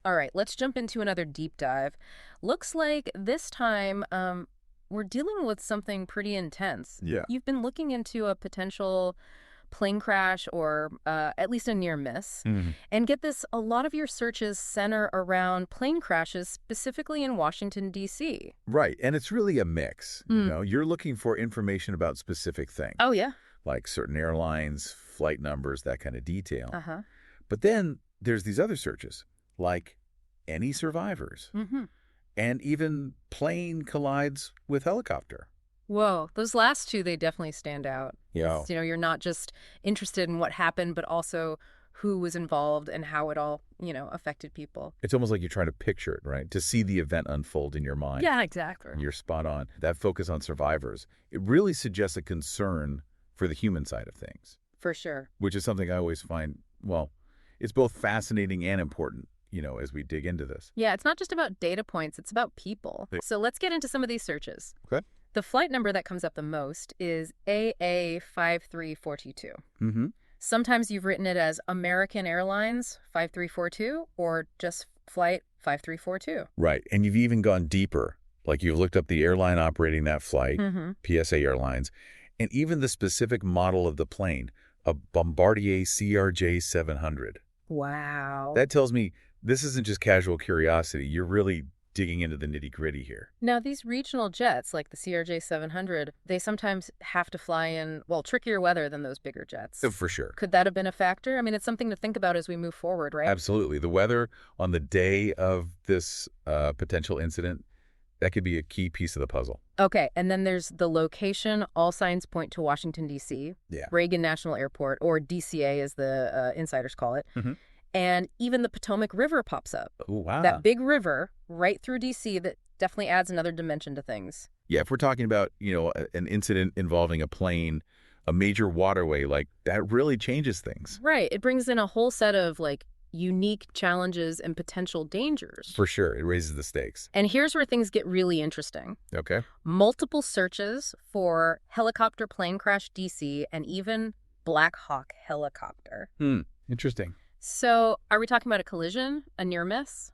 All right, let's jump into another deep dive. Looks like this time we're dealing with something pretty intense. Yeah. You've been looking into a potential plane crash or at least a near miss. Hmm. And get this, a lot of your searches center around plane crashes, specifically in Washington, D.C. Right. And it's really a mix. Mm. You're looking for information about specific things, Oh, yeah. like certain airlines, flight numbers, that kind of detail. Uh-huh. But then there's these other searches, like any survivors, Mm-hmm. and even plane collides with helicopter. Whoa, those last two, they definitely stand out. Yeah. You're not just interested in what happened, but also who was involved and how it all, affected people. It's almost like you're trying to picture it, right? To see the event unfold in your mind. Yeah, exactly. You're spot on. That focus on survivors, it really suggests a concern for the human side of things, For sure. which is something I always find, well, it's both fascinating and important, as we dig into this. Yeah, it's not just about data points, it's about people. Yeah. So let's get into some of these searches. Okay. The flight number that comes up the most is AA53422. Mm-hmm. Sometimes you've written it as American Airlines 5342 or just Flight 5342. Right. And you've even gone deeper. Like you've looked up the airline operating that flight, Mm-hmm. PSA Airlines, and even the specific model of the plane, a Bombardier CRJ 700. Wow. That tells me this isn't just casual curiosity. You're really digging into the nitty-gritty here. Now, these regional jets, like the CRJ 700, they sometimes have to fly in, trickier weather than those bigger jets. So for sure. Could that have been a factor? I mean, it's something to think about as we move forward, right? Absolutely. The weather on the day of this potential incident, that could be a key piece of the puzzle. Okay, and then there's the location. All signs point to Washington, D.C., Yeah. Reagan National Airport, or DCA as the insiders call it. Mm-hmm. And even the Potomac River pops up. Oh, wow. That big river right through D.C. that definitely adds another dimension to things. Yeah, if we're talking about, an incident involving a plane, a major waterway, like that really changes things. Right. It brings in a whole set of, unique challenges and potential dangers. For sure. It raises the stakes. And here's where things get really interesting. Okay. Multiple searches for helicopter plane crash DC and even Black Hawk helicopter. Interesting. So are we talking about a collision, a near miss,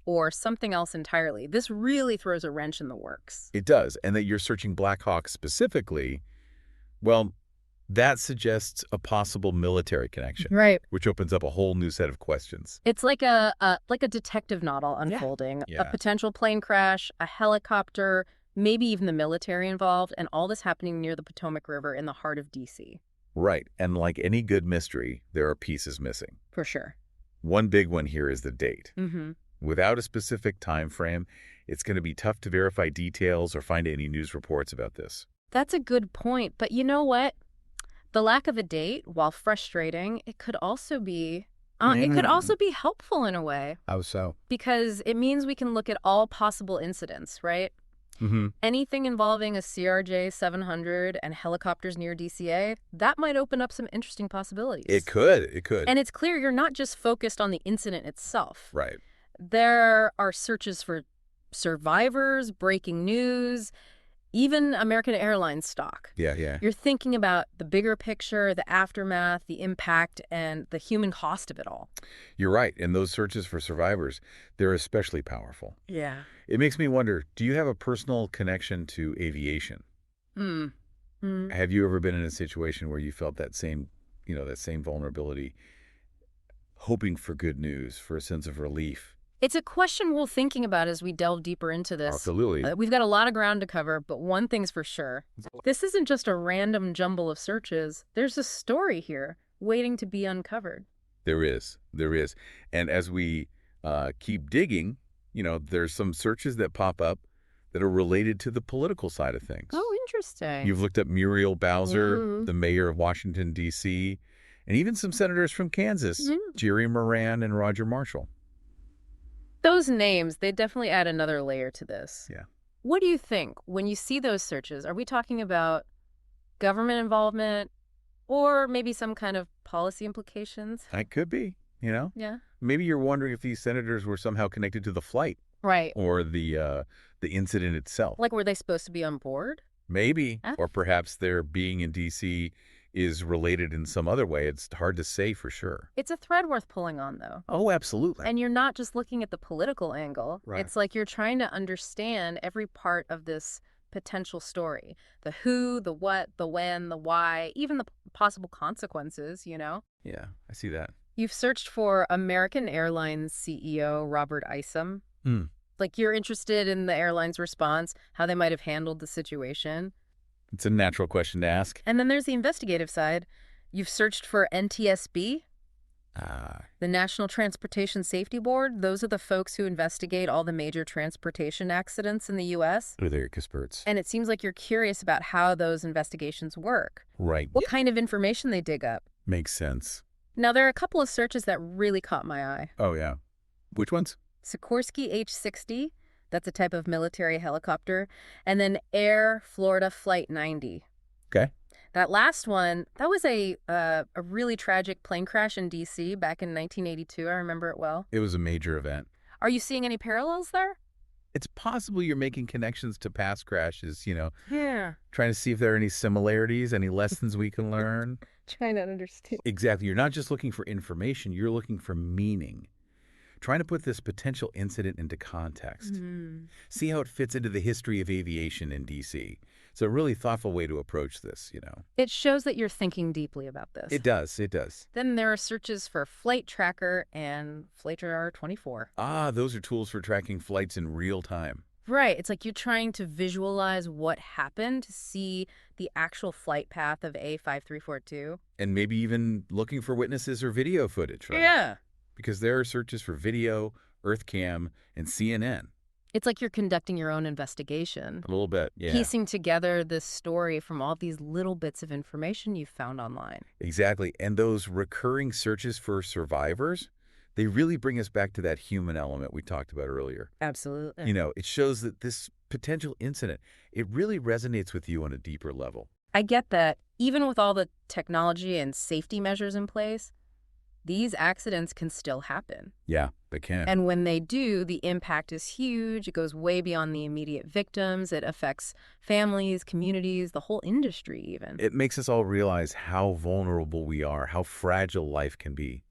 or something else entirely? This really throws a wrench in the works. It does. And that you're searching Black Hawk specifically, well, that suggests a possible military connection, Right. which opens up a whole new set of questions. It's like a detective novel unfolding. Yeah. A potential plane crash, a helicopter, maybe even the military involved, and all this happening near the Potomac River in the heart of D.C. Right. And like any good mystery, there are pieces missing. For sure. One big one here is the date. Mm-hmm. Without a specific time frame, it's going to be tough to verify details or find any news reports about this. That's a good point. But you know what? The lack of a date, while frustrating, it could also be helpful in a way, How so? because it means we can look at all possible incidents, right? Mm-hmm. Anything involving a CRJ 700 and helicopters near DCA, that might open up some interesting possibilities. It could. It could. And it's clear you're not just focused on the incident itself. Right. There are searches for survivors, breaking news, even American Airlines stock. Yeah. You're thinking about the bigger picture, the aftermath, the impact, and the human cost of it all. You're right. And those searches for survivors, they're especially powerful. Yeah. It makes me wonder, do you have a personal connection to aviation? Have you ever been in a situation where you felt that same vulnerability, hoping for good news, for a sense of relief? It's a question we're thinking about as we delve deeper into this. Absolutely. We've got a lot of ground to cover, but one thing's for sure. This isn't just a random jumble of searches. There's a story here waiting to be uncovered. There is. And as we keep digging, there's some searches that pop up that are related to the political side of things. Oh, interesting. You've looked up Muriel Bowser, Mhm. the mayor of Washington, D.C., and even some senators from Kansas, Jerry Moran and Roger Marshall. Those names, they definitely add another layer to this. Yeah. What do you think when you see those searches? Are we talking about government involvement or maybe some kind of policy implications? That could be, Yeah. Maybe you're wondering if these senators were somehow connected to the flight Right. or the incident itself. Like, were they supposed to be on board? Maybe. Huh? Or perhaps their being in D.C. is related in some other way. It's hard to say for sure. It's a thread worth pulling on, though. Oh, absolutely. And you're not just looking at the political angle. Right. It's like you're trying to understand every part of this potential story. The who, the what, the when, the why, even the possible consequences, you know? Yeah, I see that. You've searched for American Airlines CEO Robert Isom. Like, you're interested in the airline's response, how they might have handled the situation. It's a natural question to ask. And then there's the investigative side. You've searched for NTSB, the National Transportation Safety Board. Those are the folks who investigate all the major transportation accidents in the U.S. Oh, they're experts. And it seems like you're curious about how those investigations work. Right. What kind of information they dig up. Makes sense. Now, there are a couple of searches that really caught my eye. Oh, yeah. Which ones? Sikorsky H-60, that's a type of military helicopter, and then Air Florida Flight 90. Okay. That last one, that was a really tragic plane crash in D.C. back in 1982. I remember it well. It was a major event. Are you seeing any parallels there? It's possible you're making connections to past crashes, Yeah. trying to see if there are any similarities, any lessons we can learn. Trying to understand. Exactly. You're not just looking for information, you're looking for meaning. Trying to put this potential incident into context. See how it fits into the history of aviation in D.C. It's a really thoughtful way to approach this, It shows that you're thinking deeply about this. It does. It does. Then there are searches for Flight Tracker and Flight Radar 24. Those are tools for tracking flights in real time. Right. It's like you're trying to visualize what happened, to see the actual flight path of A5342. And maybe even looking for witnesses or video footage, right? Yeah. Because there are searches for video, EarthCam, and CNN. It's like you're conducting your own investigation. A little bit, yeah. Piecing together this story from all these little bits of information you've found online. Exactly. And those recurring searches for survivors, they really bring us back to that human element we talked about earlier. Absolutely. It shows that this potential incident, it really resonates with you on a deeper level. I get that even with all the technology and safety measures in place, these accidents can still happen. Yeah, they can. And when they do, the impact is huge. It goes way beyond the immediate victims. It affects families, communities, the whole industry even. It makes us all realize how vulnerable we are, how fragile life can be.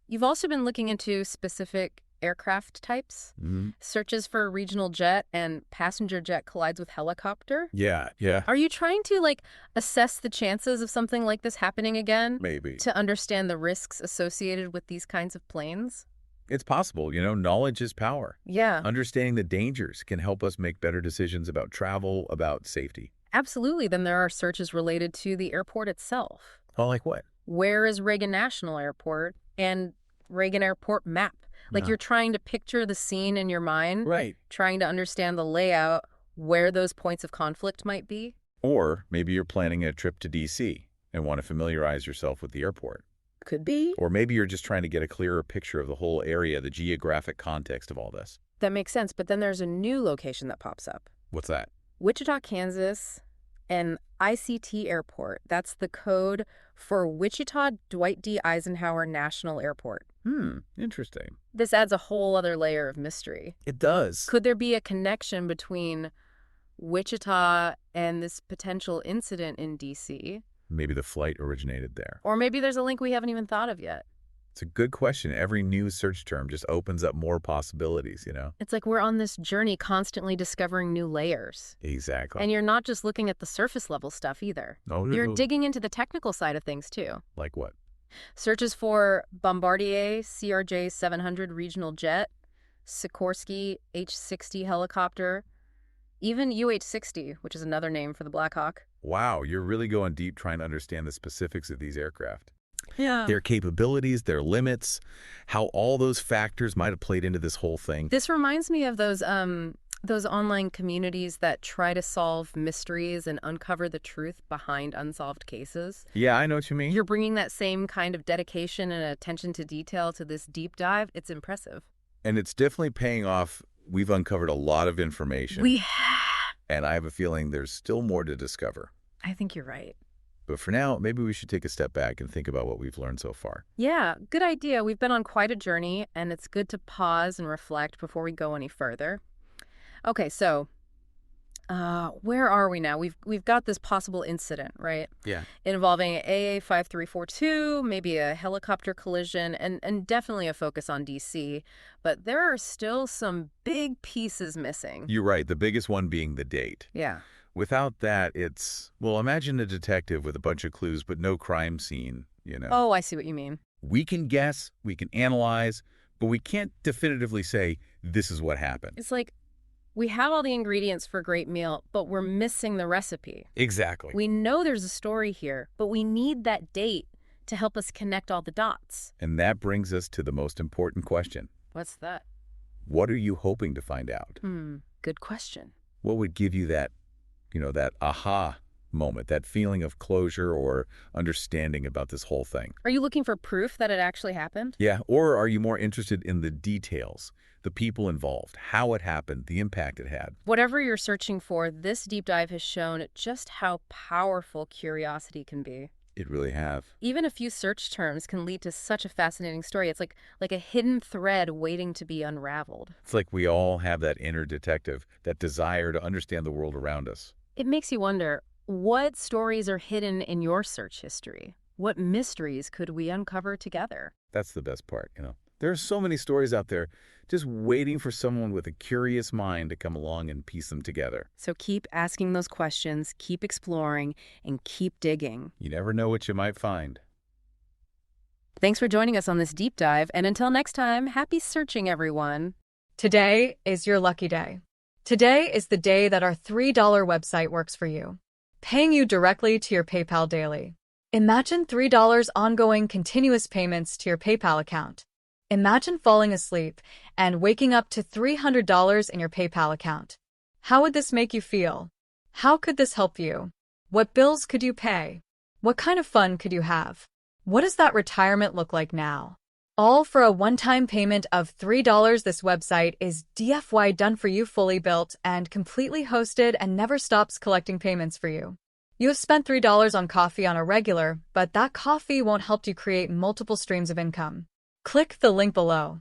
You've also been looking into specific aircraft types, searches for regional jet and passenger jet collides with helicopter. Yeah. Are you trying to, assess the chances of something like this happening again? Maybe. To understand the risks associated with these kinds of planes? It's possible. Knowledge is power. Yeah. Understanding the dangers can help us make better decisions about travel, about safety. Absolutely. Then there are searches related to the airport itself. Oh, like what? Where is Reagan National Airport and Reagan Airport map? You're trying to picture the scene in your mind. Right. Trying to understand the layout, where those points of conflict might be. Or maybe you're planning a trip to D.C. and want to familiarize yourself with the airport. Could be. Or maybe you're just trying to get a clearer picture of the whole area, the geographic context of all this. That makes sense. But then there's a new location that pops up. What's that? Wichita, Kansas, and ICT Airport. That's the code for Wichita Dwight D. Eisenhower National Airport. Interesting. This adds a whole other layer of mystery. It does. Could there be a connection between Wichita and this potential incident in D.C.? Maybe the flight originated there. Or maybe there's a link we haven't even thought of yet. It's a good question. Every new search term just opens up more possibilities, It's like we're on this journey constantly discovering new layers. Exactly. And you're not just looking at the surface level stuff either. No. You're digging into the technical side of things too. Like what? Searches for Bombardier CRJ 700 regional jet, Sikorsky H-60 helicopter, even UH-60, which is another name for the Black Hawk. Wow, you're really going deep trying to understand the specifics of these aircraft. Yeah. Their capabilities, their limits, how all those factors might have played into this whole thing. This reminds me of those online communities that try to solve mysteries and uncover the truth behind unsolved cases. Yeah, I know what you mean. You're bringing that same kind of dedication and attention to detail to this deep dive. It's impressive. And it's definitely paying off. We've uncovered a lot of information. We have. And I have a feeling there's still more to discover. I think you're right. But for now, maybe we should take a step back and think about what we've learned so far. Yeah, good idea. We've been on quite a journey, and it's good to pause and reflect before we go any further. Okay, so Where are we now? We've got this possible incident, right? Yeah. Involving AA5342, maybe a helicopter collision, and definitely a focus on DC. But there are still some big pieces missing. You're right, the biggest one being the date. Yeah. Without that, well, imagine a detective with a bunch of clues but no crime scene. Oh, I see what you mean. We can guess, we can analyze, but we can't definitively say this is what happened. It's like we have all the ingredients for a great meal, but we're missing the recipe. Exactly. We know there's a story here, but we need that date to help us connect all the dots. And that brings us to the most important question. What's that? What are you hoping to find out? Good question. What would give you that aha moment, that feeling of closure or understanding about this whole thing? Are you looking for proof that it actually happened? Yeah, or are you more interested in the details, the people involved, how it happened, the impact it had? Whatever you're searching for, this deep dive has shown just how powerful curiosity can be. It really have. Even a few search terms can lead to such a fascinating story. It's like a hidden thread waiting to be unraveled. It's like we all have that inner detective, that desire to understand the world around us. It makes you wonder, what stories are hidden in your search history? What mysteries could we uncover together? That's the best part. There are so many stories out there just waiting for someone with a curious mind to come along and piece them together. So keep asking those questions, keep exploring, and keep digging. You never know what you might find. Thanks for joining us on this deep dive, and until next time, happy searching, everyone. Today is your lucky day. Today is the day that our $3 website works for you, paying you directly to your PayPal daily. Imagine $3 ongoing continuous payments to your PayPal account. Imagine falling asleep and waking up to $300 in your PayPal account. How would this make you feel? How could this help you? What bills could you pay? What kind of fun could you have? What does that retirement look like now? All for a one-time payment of $3. This website is DFY done for you, fully built and completely hosted, and never stops collecting payments for you. You have spent $3 on coffee on a regular, but that coffee won't help you create multiple streams of income. Click the link below.